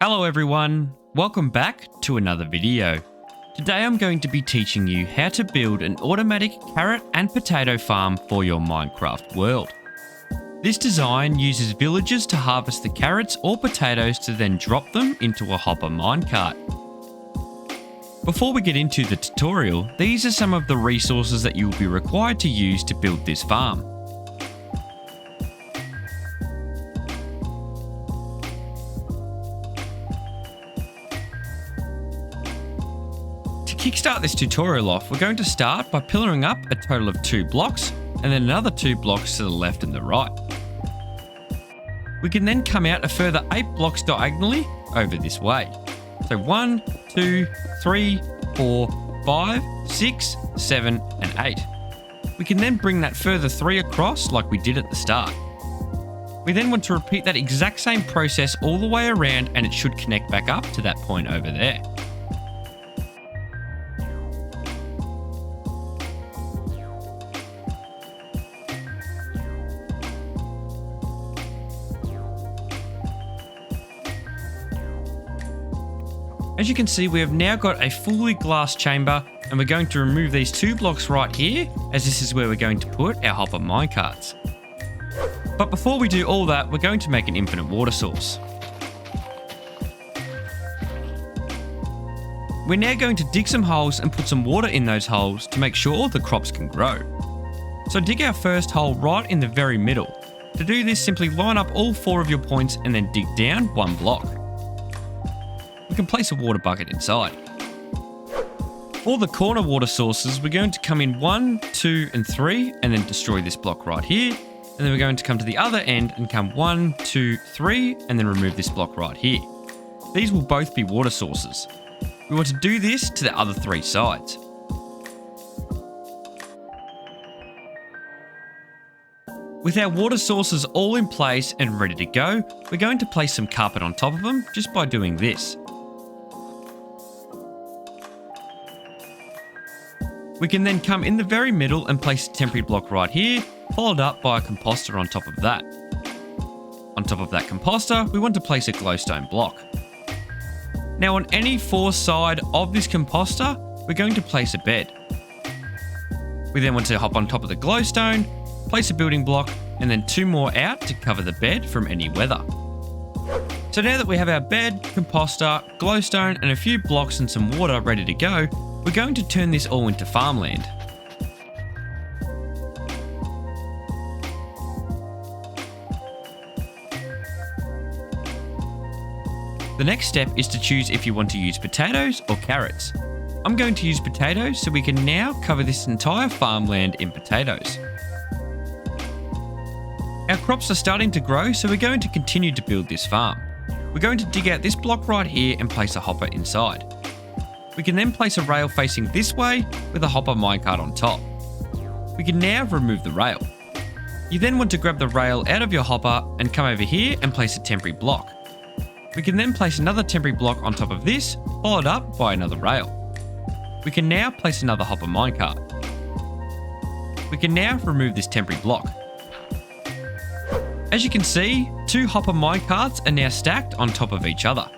Hello everyone, welcome back to another video. Today I'm going to be teaching you how to build an automatic carrot and potato farm for your Minecraft world. This design uses villagers to harvest the carrots or potatoes to then drop them into a hopper minecart. Before we get into the tutorial, these are some of the resources that you will be required to use to build this farm. To kickstart this tutorial off, we're going to start by pillaring up a total of 2 blocks and then another 2 blocks to the left and the right. We can then come out a further 8 blocks diagonally over this way. So 1, 2, 3, 4, 5, 6, 7 and 8. We can then bring that further 3 across like we did at the start. We then want to repeat that exact same process all the way around and it should connect back up to that point over there. As you can see, we have now got a fully glassed chamber and we're going to remove these 2 blocks right here as this is where we're going to put our hopper minecarts. But before we do all that, we're going to make an infinite water source. We're now going to dig some holes and put some water in those holes to make sure the crops can grow. So dig our first hole right in the very middle. To do this, simply line up all 4 of your points and then dig down 1 block. We can place a water bucket inside. For the corner water sources, we're going to come in 1, 2 and 3 and then destroy this block right here. And then we're going to come to the other end and come 1, 2, 3 and then remove this block right here. These will both be water sources. We want to do this to the other 3 sides. With our water sources all in place and ready to go, we're going to place some carpet on top of them just by doing this. We can then come in the very middle and place a temporary block right here, followed up by a composter on top of that. On top of that composter, we want to place a glowstone block. Now on any 4 side of this composter, we're going to place a bed. We then want to hop on top of the glowstone, place a building block, and then 2 more out to cover the bed from any weather. So now that we have our bed, composter, glowstone, and a few blocks and some water ready to go, we're going to turn this all into farmland. The next step is to choose if you want to use potatoes or carrots. I'm going to use potatoes so we can now cover this entire farmland in potatoes. Our crops are starting to grow, so we're going to continue to build this farm. We're going to dig out this block right here and place a hopper inside. We can then place a rail facing this way with a hopper minecart on top. We can now remove the rail. You then want to grab the rail out of your hopper and come over here and place a temporary block. We can then place another temporary block on top of this, followed up by another rail. We can now place another hopper minecart. We can now remove this temporary block. As you can see, 2 hopper minecarts are now stacked on top of each other.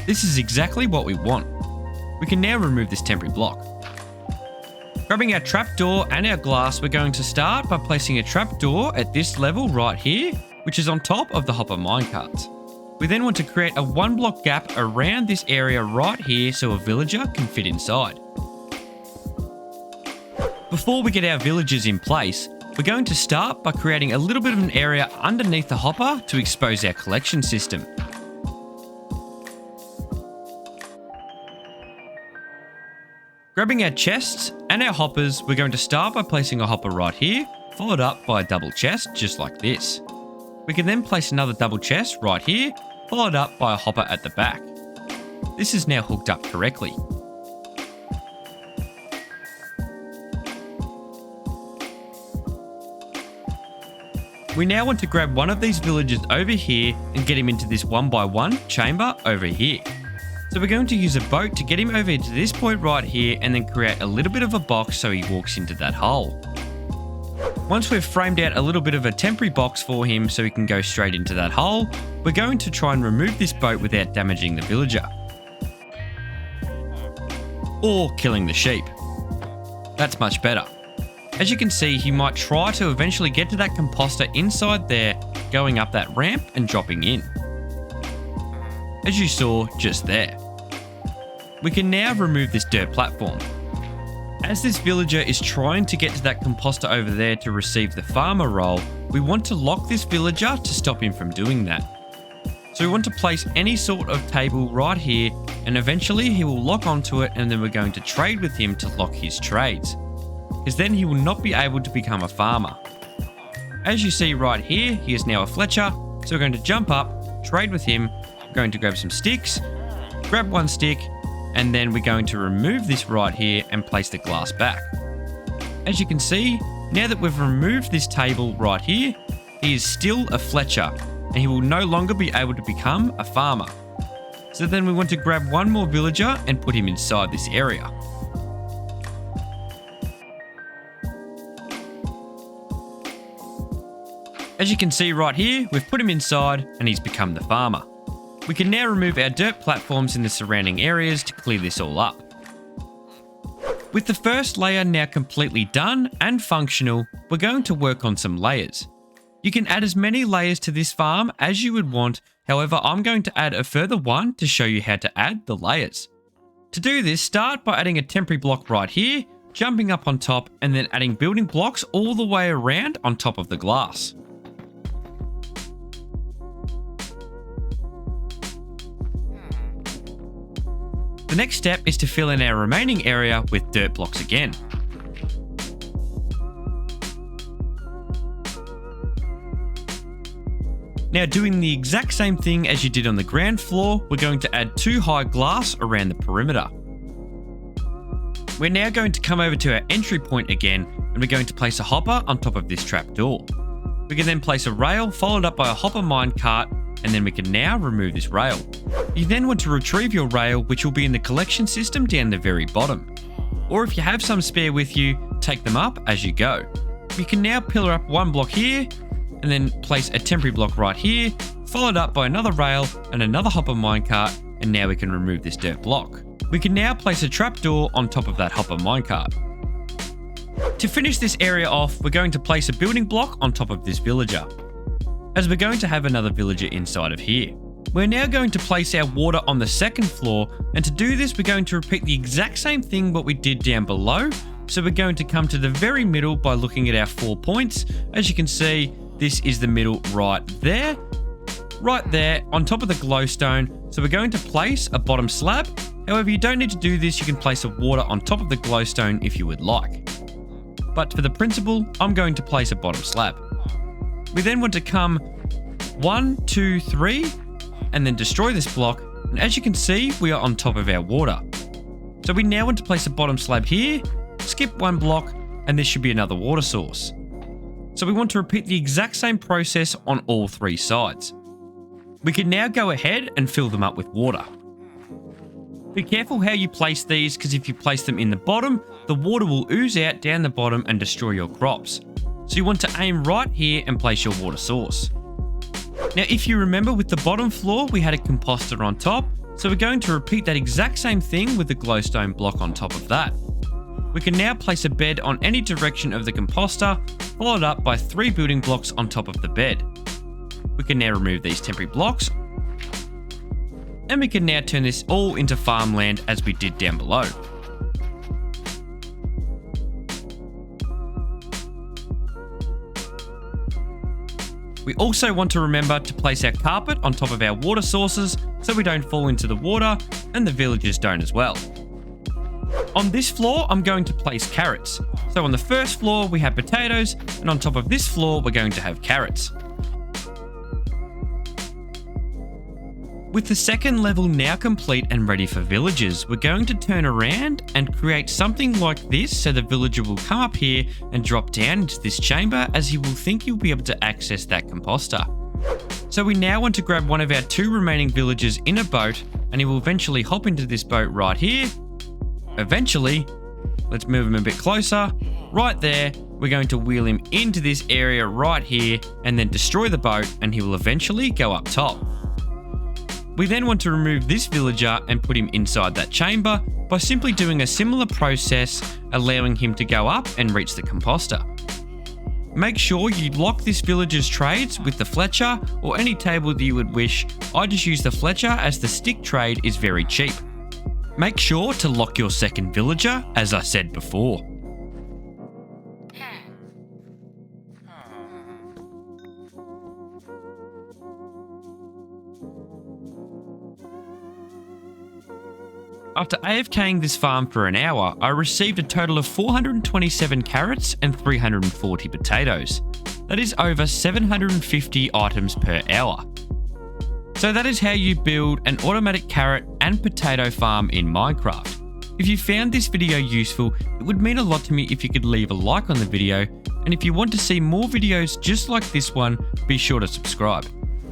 This is exactly what we want. We can now remove this temporary block. Grabbing our trapdoor and our glass, we're going to start by placing a trapdoor at this level right here, which is on top of the hopper minecarts. We then want to create a 1 block gap around this area right here so a villager can fit inside. Before we get our villagers in place, we're going to start by creating a little bit of an area underneath the hopper to expose our collection system. Grabbing our chests and our hoppers, we're going to start by placing a hopper right here, followed up by a double chest just like this. We can then place another double chest right here, followed up by a hopper at the back. This is now hooked up correctly. We now want to grab one of these villagers over here and get him into this 1x1 chamber over here. So we're going to use a boat to get him over to this point right here and then create a little bit of a box so he walks into that hole. Once we've framed out a little bit of a temporary box for him so he can go straight into that hole, we're going to try and remove this boat without damaging the villager. Or killing the sheep. That's much better. As you can see, he might try to eventually get to that composter inside there, going up that ramp and dropping in. As you saw just there. We can now remove this dirt platform. As this villager is trying to get to that composter over there to receive the farmer role, we want to lock this villager to stop him from doing that. So we want to place any sort of table right here, and eventually he will lock onto it, and then we're going to trade with him to lock his trades, because then he will not be able to become a farmer. As you see right here, he is now a Fletcher, so we're going to jump up, trade with him, we're going to grab some sticks, grab one stick, and then we're going to remove this right here and place the glass back. As you can see, now that we've removed this table right here, he is still a Fletcher, and he will no longer be able to become a farmer. So then we want to grab one more villager and put him inside this area. As you can see right here, we've put him inside and he's become the farmer. We can now remove our dirt platforms in the surrounding areas to clear this all up. With the first layer now completely done and functional, we're going to work on some layers. You can add as many layers to this farm as you would want, however I'm going to add a further one to show you how to add the layers. To do this, start by adding a temporary block right here, jumping up on top, and then adding building blocks all the way around on top of the glass. The next step is to fill in our remaining area with dirt blocks again. Now, doing the exact same thing as you did on the ground floor, we're going to add 2 high glass around the perimeter. We're now going to come over to our entry point again, and we're going to place a hopper on top of this trapdoor. We can then place a rail followed up by a hopper minecart, and then we can now remove this rail. You then want to retrieve your rail, which will be in the collection system down the very bottom. Or if you have some spare with you, take them up as you go. You can now pillar up one block here, and then place a temporary block right here, followed up by another rail and another hopper minecart, and now we can remove this dirt block. We can now place a trapdoor on top of that hopper minecart. To finish this area off, we're going to place a building block on top of this villager, as we're going to have another villager inside of here. We're now going to place our water on the second floor, and to do this we're going to repeat the exact same thing what we did down below. So we're going to come to the very middle by looking at our 4 points. As you can see, this is the middle right there on top of the glowstone. So we're going to place a bottom slab. However, you don't need to do this, you can place a water on top of the glowstone if you would like. But for the principle, I'm going to place a bottom slab. We then want to come 1, 2, 3, and then destroy this block. And as you can see, we are on top of our water. So we now want to place a bottom slab here, skip one block, and this should be another water source. So we want to repeat the exact same process on all 3 sides. We can now go ahead and fill them up with water. Be careful how you place these, because if you place them in the bottom, the water will ooze out down the bottom and destroy your crops. So you want to aim right here and place your water source. Now, if you remember, with the bottom floor, we had a composter on top. So we're going to repeat that exact same thing with the glowstone block on top of that. We can now place a bed on any direction of the composter, followed up by 3 building blocks on top of the bed. We can now remove these temporary blocks, and we can now turn this all into farmland as we did down below. We also want to remember to place our carpet on top of our water sources so we don't fall into the water and the villagers don't as well. On this floor, I'm going to place carrots. So on the first floor, we have potatoes, and on top of this floor, we're going to have carrots. With the second level now complete and ready for villagers, we're going to turn around and create something like this so the villager will come up here and drop down into this chamber, as he will think he'll be able to access that composter. So we now want to grab one of our 2 remaining villagers in a boat, and he will eventually hop into this boat right here. Eventually, let's move him a bit closer, right there, we're going to wheel him into this area right here and then destroy the boat, and he will eventually go up top. We then want to remove this villager and put him inside that chamber by simply doing a similar process, allowing him to go up and reach the composter. Make sure you lock this villager's trades with the Fletcher or any table that you would wish. I just use the Fletcher as the stick trade is very cheap. Make sure to lock your second villager, as I said before. After AFKing this farm for an hour, I received a total of 427 carrots and 340 potatoes. That is over 750 items per hour. So that is how you build an automatic carrot and potato farm in Minecraft. If you found this video useful, it would mean a lot to me if you could leave a like on the video, and if you want to see more videos just like this one, be sure to subscribe.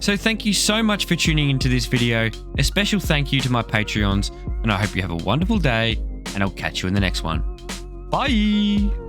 So thank you so much for tuning into this video. A special thank you to my Patreons, and I hope you have a wonderful day, and I'll catch you in the next one. Bye!